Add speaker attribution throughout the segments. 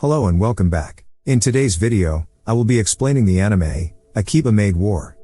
Speaker 1: Hello and welcome back. In today's video, I will be explaining the anime, Akiba Maid War.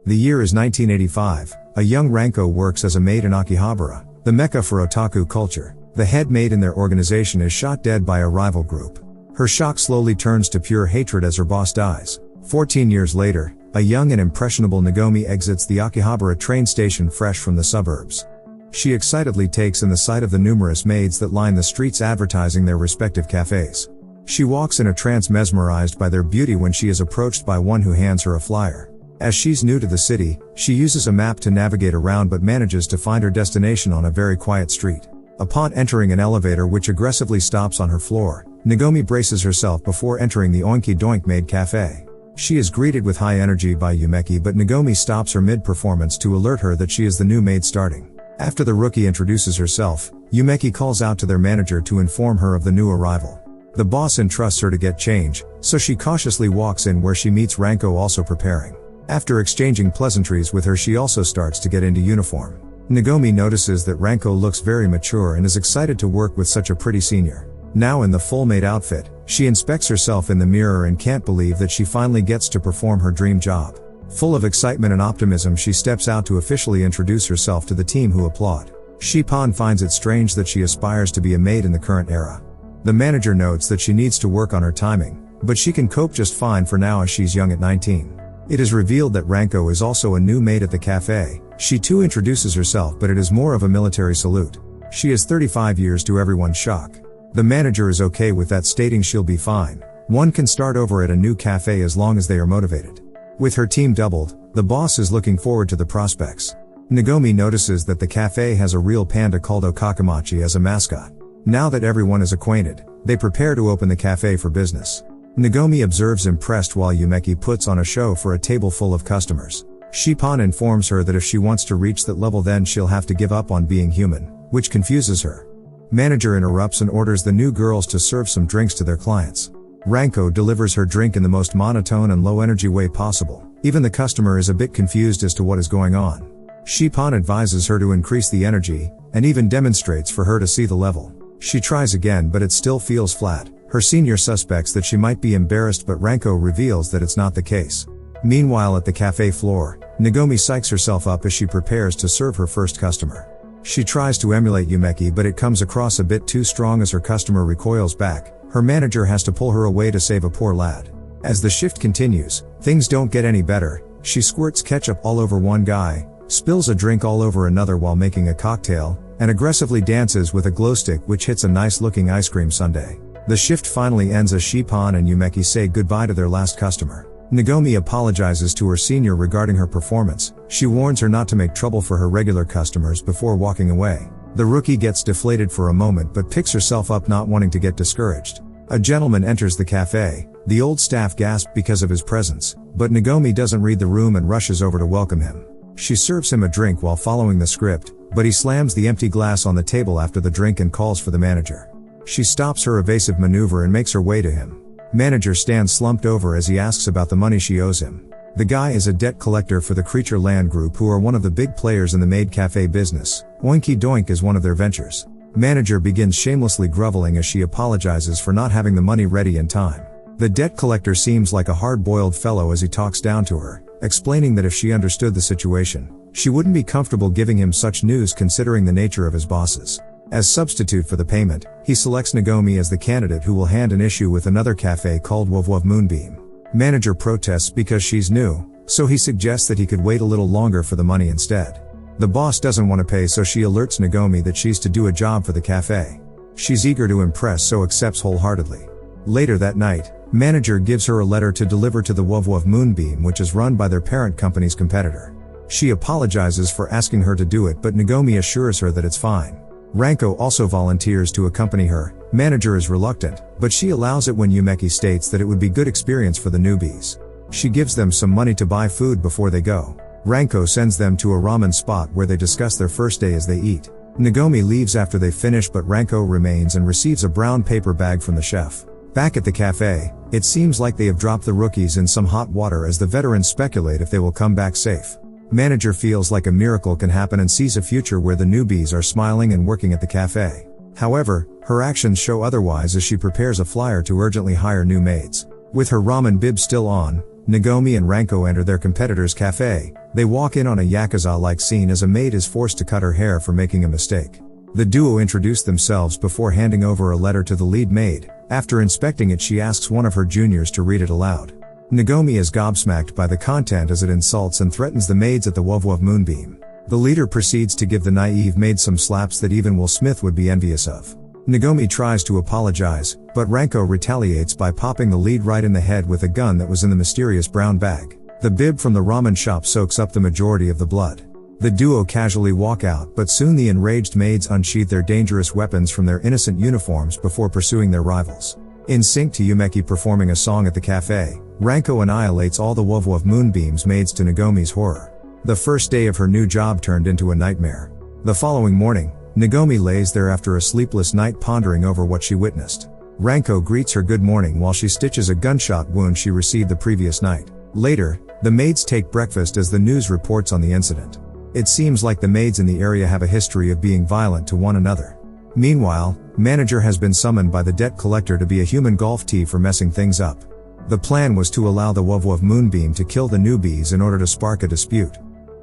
Speaker 1: The year is 1985, a young Ranko works as a maid in Akihabara, the mecca for otaku culture. The head maid in their organization is shot dead by a rival group. Her shock slowly turns to pure hatred as her boss dies. 14 years later, a young and impressionable Nagomi exits the Akihabara train station fresh from the suburbs. She excitedly takes in the sight of the numerous maids that line the streets advertising their respective cafes. She walks in a trance, mesmerized by their beauty, when she is approached by one who hands her a flyer. As she's new to the city, she uses a map to navigate around but manages to find her destination on a very quiet street. Upon entering an elevator which aggressively stops on her floor, Nagomi braces herself before entering the Oinky Doink Maid Cafe. She is greeted with high energy by Yumeki, but Nagomi stops her mid-performance to alert her that she is the new maid starting. After the rookie introduces herself, Yumeki calls out to their manager to inform her of the new arrival. The boss entrusts her to get change, so she cautiously walks in where she meets Ranko also preparing. After exchanging pleasantries with her, she also starts to get into uniform. Nagomi notices that Ranko looks very mature and is excited to work with such a pretty senior. Now in the full maid outfit, she inspects herself in the mirror and can't believe that she finally gets to perform her dream job. Full of excitement and optimism, she steps out to officially introduce herself to the team, who applaud. Shippan finds it strange that she aspires to be a maid in the current era. The manager notes that she needs to work on her timing, but she can cope just fine for now as she's young at 19. It is revealed that Ranko is also a new maid at the cafe. She too introduces herself, but it is more of a military salute. She is 35 years, to everyone's shock. The manager is okay with that, stating she'll be fine. One can start over at a new cafe as long as they are motivated. With her team doubled, the boss is looking forward to the prospects. Nagomi notices that the cafe has a real panda called Okakamachi as a mascot. Now that everyone is acquainted, they prepare to open the cafe for business. Nagomi observes impressed while Yumeki puts on a show for a table full of customers. Shippan informs her that if she wants to reach that level, then she'll have to give up on being human, which confuses her. Manager interrupts and orders the new girls to serve some drinks to their clients. Ranko delivers her drink in the most monotone and low-energy way possible. Even the customer is a bit confused as to what is going on. Shippan advises her to increase the energy, and even demonstrates for her to see the level. She tries again, but it still feels flat. Her senior suspects that she might be embarrassed, but Ranko reveals that it's not the case. Meanwhile, at the cafe floor, Nagomi psychs herself up as she prepares to serve her first customer. She tries to emulate Yumeki, but it comes across a bit too strong as her customer recoils back. Her manager has to pull her away to save a poor lad. As the shift continues, things don't get any better. She squirts ketchup all over one guy, spills a drink all over another while making a cocktail, and aggressively dances with a glow stick which hits a nice-looking ice cream sundae. The shift finally ends as Shippan and Yumeki say goodbye to their last customer. Nagomi apologizes to her senior regarding her performance. She warns her not to make trouble for her regular customers before walking away. The rookie gets deflated for a moment but picks herself up, not wanting to get discouraged. A gentleman enters the cafe. The old staff gasp because of his presence, but Nagomi doesn't read the room and rushes over to welcome him. She serves him a drink while following the script, but he slams the empty glass on the table after the drink and calls for the manager. She stops her evasive maneuver and makes her way to him. Manager stands slumped over as he asks about the money she owes him. The guy is a debt collector for the Creature Land Group, who are one of the big players in the maid cafe business. Oinky Doink is one of their ventures. Manager begins shamelessly groveling as she apologizes for not having the money ready in time. The debt collector seems like a hard-boiled fellow as he talks down to her, explaining that if she understood the situation, she wouldn't be comfortable giving him such news considering the nature of his bosses. As substitute for the payment, he selects Nagomi as the candidate who will hand an issue with another cafe called Wov Moonbeam. Manager protests because she's new, so he suggests that he could wait a little longer for the money instead. The boss doesn't want to pay, so she alerts Nagomi that she's to do a job for the cafe. She's eager to impress, so accepts wholeheartedly. Later that night, manager gives her a letter to deliver to the Wov Moonbeam, which is run by their parent company's competitor. She apologizes for asking her to do it, but Nagomi assures her that it's fine. Ranko also volunteers to accompany her. Manager is reluctant, but she allows it when Yumeki states that it would be good experience for the newbies. She gives them some money to buy food before they go. Ranko sends them to a ramen spot where they discuss their first day as they eat. Nagomi leaves after they finish, but Ranko remains and receives a brown paper bag from the chef. Back at the cafe, it seems like they have dropped the rookies in some hot water as the veterans speculate if they will come back safe. Manager feels like a miracle can happen and sees a future where the newbies are smiling and working at the cafe. However, her actions show otherwise as she prepares a flyer to urgently hire new maids. With her ramen bib still on, Nagomi and Ranko enter their competitor's cafe. They walk in on a Yakuza-like scene as a maid is forced to cut her hair for making a mistake. The duo introduce themselves before handing over a letter to the lead maid. After inspecting it, she asks one of her juniors to read it aloud. Nagomi is gobsmacked by the content as it insults and threatens the maids at the Wov Moonbeam. The leader proceeds to give the naive maid some slaps that even Will Smith would be envious of. Nagomi tries to apologize, but Ranko retaliates by popping the lead right in the head with a gun that was in the mysterious brown bag. The bib from the ramen shop soaks up the majority of the blood. The duo casually walk out, but soon the enraged maids unsheath their dangerous weapons from their innocent uniforms before pursuing their rivals. In sync to Yumeki performing a song at the cafe, Ranko annihilates all the Wov Moonbeam's maids to Nagomi's horror. The first day of her new job turned into a nightmare. The following morning, Nagomi lays there after a sleepless night pondering over what she witnessed. Ranko greets her good morning while she stitches a gunshot wound she received the previous night. Later, the maids take breakfast as the news reports on the incident. It seems like the maids in the area have a history of being violent to one another. Meanwhile, manager has been summoned by the debt collector to be a human golf tee for messing things up. The plan was to allow the Wov Moonbeam to kill the newbies in order to spark a dispute.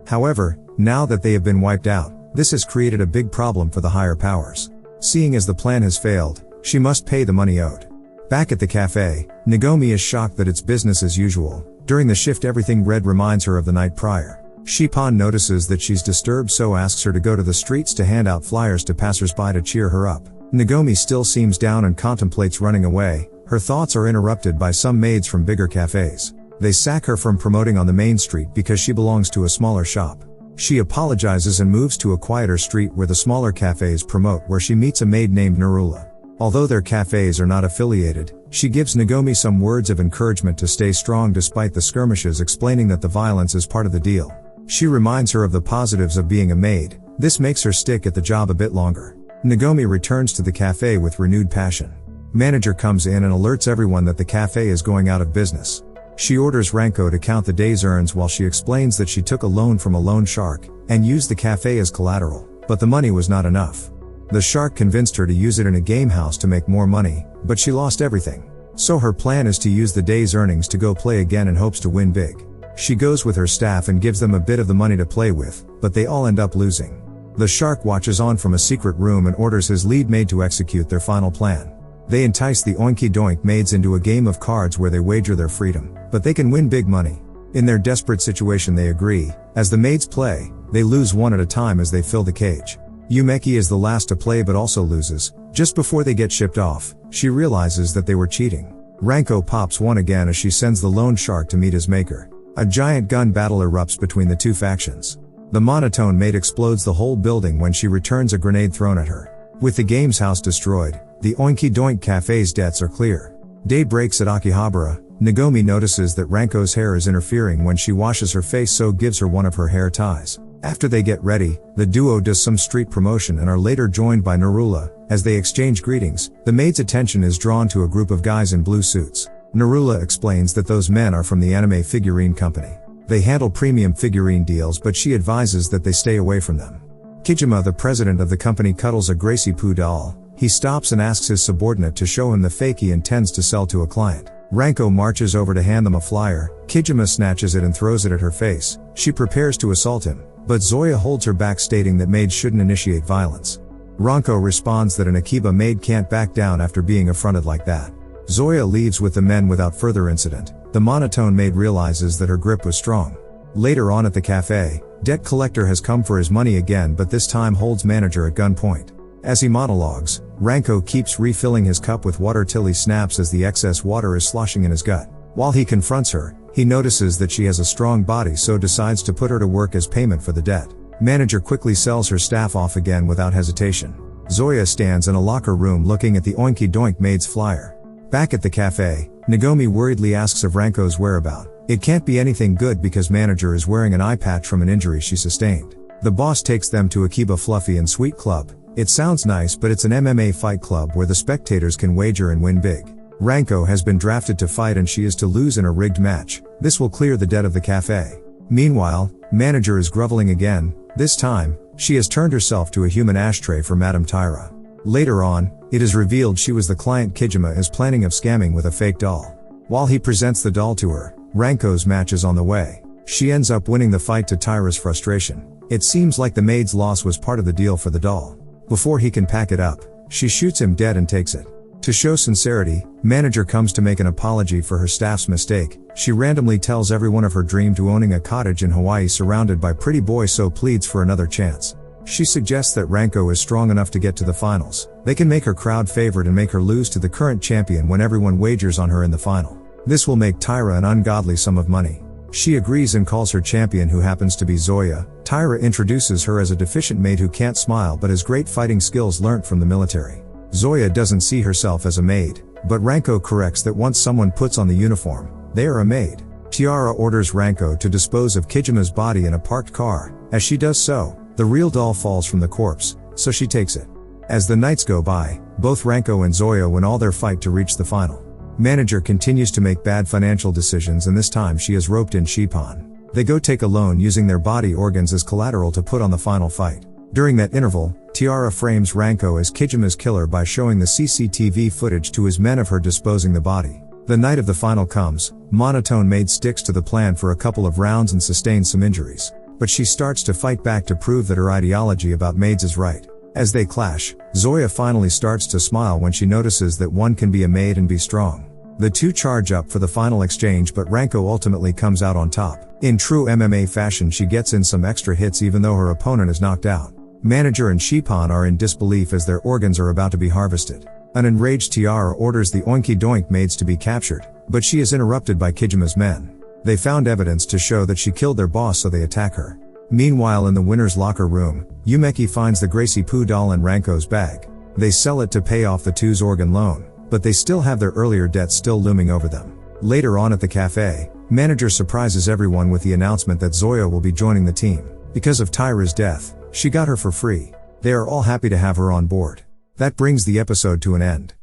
Speaker 1: However, now that they have been wiped out, this has created a big problem for the higher powers. Seeing as the plan has failed, she must pay the money owed. Back at the cafe, Nagomi is shocked that it's business as usual. During the shift, everything red reminds her of the night prior. Shipon notices that she's disturbed, so asks her to go to the streets to hand out flyers to passersby to cheer her up. Nagomi still seems down and contemplates running away. Her thoughts are interrupted by some maids from bigger cafes. They sack her from promoting on the main street because she belongs to a smaller shop. She apologizes and moves to a quieter street where the smaller cafes promote, where she meets a maid named Narula. Although their cafes are not affiliated, she gives Nagomi some words of encouragement to stay strong despite the skirmishes, explaining that the violence is part of the deal. She reminds her of the positives of being a maid. This makes her stick at the job a bit longer. Nagomi returns to the cafe with renewed passion. Manager comes in and alerts everyone that the cafe is going out of business. She orders Ranko to count the day's earns while she explains that she took a loan from a loan shark and used the cafe as collateral, but the money was not enough. The shark convinced her to use it in a game house to make more money, but she lost everything. So her plan is to use the day's earnings to go play again and hopes to win big. She goes with her staff and gives them a bit of the money to play with, but they all end up losing. The shark watches on from a secret room and orders his lead maid to execute their final plan. They entice the Oinky Doink maids into a game of cards where they wager their freedom, but they can win big money. In their desperate situation they agree. As the maids play, they lose one at a time as they fill the cage. Yumeki is the last to play but also loses. Just before they get shipped off, she realizes that they were cheating. Ranko pops one again as she sends the loan shark to meet his maker. A giant gun battle erupts between the two factions. The monotone maid explodes the whole building when she returns a grenade thrown at her. With the games house destroyed, the Oinky Doink cafe's debts are clear. Day breaks at Akihabara. Nagomi notices that Ranko's hair is interfering when she washes her face, so gives her one of her hair ties. After they get ready, the duo does some street promotion and are later joined by Narula. As they exchange greetings, the maid's attention is drawn to a group of guys in blue suits. Narula explains that those men are from the anime figurine company. They handle premium figurine deals, but she advises that they stay away from them. Kijima, the president of the company, cuddles a Gracie Poo doll. He stops and asks his subordinate to show him the fake he intends to sell to a client. Ranko marches over to hand them a flyer. Kijima snatches it and throws it at her face. She prepares to assault him, but Zoya holds her back, stating that maids shouldn't initiate violence. Ranko responds that an Akiba maid can't back down after being affronted like that. Zoya leaves with the men without further incident. The monotone maid realizes that her grip was strong. Later on at the cafe, debt collector has come for his money again, but this time holds manager at gunpoint. As he monologues, Ranko keeps refilling his cup with water till he snaps as the excess water is sloshing in his gut. While he confronts her, he notices that she has a strong body, so decides to put her to work as payment for the debt. Manager quickly sells her staff off again without hesitation. Zoya stands in a locker room looking at the Oinky Doink maid's flyer. Back at the cafe, Nagomi worriedly asks of Ranko's whereabout. It can't be anything good because manager is wearing an eye patch from an injury she sustained. The boss takes them to Akiba Fluffy and Sweet Club. It sounds nice, but it's an MMA fight club where the spectators can wager and win big. Ranko has been drafted to fight and she is to lose in a rigged match. This will clear the debt of the cafe. Meanwhile, manager is groveling again. This time, she has turned herself to a human ashtray for Madame Tyra. Later on, it is revealed she was the client Kijima is planning of scamming with a fake doll. While he presents the doll to her, Ranko's match is on the way. She ends up winning the fight to Tyra's frustration. It seems like the maid's loss was part of the deal for the doll. Before he can pack it up, she shoots him dead and takes it. To show sincerity, manager comes to make an apology for her staff's mistake. She randomly tells everyone of her dream to owning a cottage in Hawaii surrounded by pretty boys, so pleads for another chance. She suggests that Ranko is strong enough to get to the finals. They can make her crowd favorite and make her lose to the current champion when everyone wagers on her in the final. This will make Tyra an ungodly sum of money. She agrees and calls her champion, who happens to be Zoya. Tyra introduces her as a deficient maid who can't smile but has great fighting skills learnt from the military. Zoya doesn't see herself as a maid, but Ranko corrects that once someone puts on the uniform, they are a maid. Tiara orders Ranko to dispose of Kijima's body in a parked car. As she does so, the real doll falls from the corpse, so she takes it. As the nights go by, both Ranko and Zoya win all their fight to reach the final. Manager continues to make bad financial decisions, and this time she has roped in Shipan. They go take a loan using their body organs as collateral to put on the final fight. During that interval, Tiara frames Ranko as Kijima's killer by showing the CCTV footage to his men of her disposing the body. The night of the final comes, monotone maid sticks to the plan for a couple of rounds and sustains some injuries. But she starts to fight back to prove that her ideology about maids is right. As they clash, Zoya finally starts to smile when she notices that one can be a maid and be strong. The two charge up for the final exchange, but Ranko ultimately comes out on top. In true MMA fashion, she gets in some extra hits even though her opponent is knocked out. Manager and Shipan are in disbelief as their organs are about to be harvested. An enraged Tiara orders the Oinky Doink maids to be captured, but she is interrupted by Kijima's men. They found evidence to show that she killed their boss, so they attack her. Meanwhile, in the winner's locker room, Yumeki finds the Gracie Poo doll in Ranko's bag. They sell it to pay off the two's organ loan, but they still have their earlier debts still looming over them. Later on at the cafe, manager surprises everyone with the announcement that Zoya will be joining the team. Because of Tyra's death, she got her for free. They are all happy to have her on board. That brings the episode to an end.